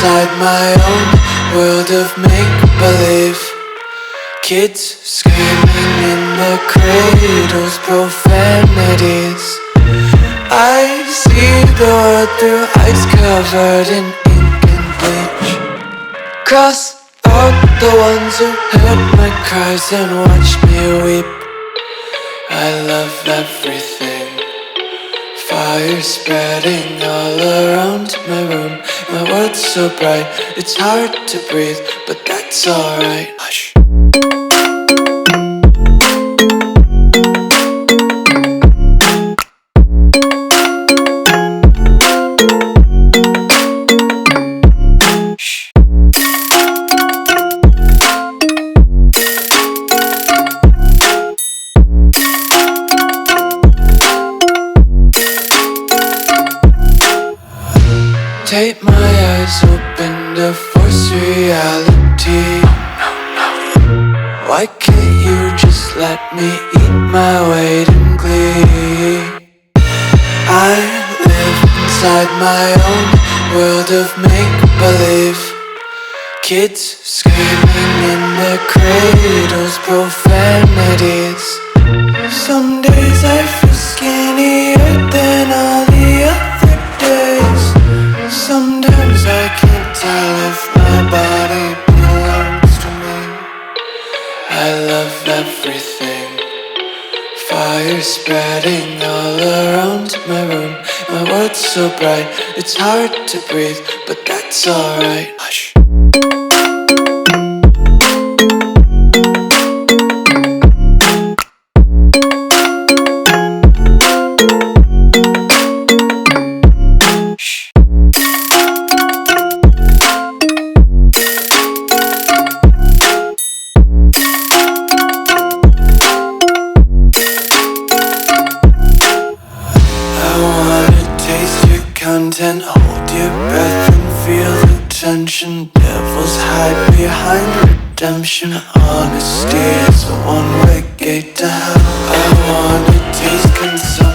inside my own world of make-believe. Kids screaming in their cradles, profanities. I see the world through eyes covered in ink and bleach. Cross out the ones who heard my cries and watched me weep. I love everything. Fire spreading all around my room. My world's so bright, it's hard to breathe, but that's alright. Hush. Tape my eyes open to force reality. Why can't you just let me eat my weight in glee? I live inside my own world of make-believe. Kids screaming in their cradles, profanities. Some days I feel skinnier than all the other days. Sometimes I can't tell if my body belongs to me. I love everything. Fire spreading all around my room. My world's so bright, it's hard to breathe, but that's alright. Hush. Content, hold your breath and feel the tension. Devils hide behind redemption. Honesty is a one-way gate to hell. I wanna taste consumption.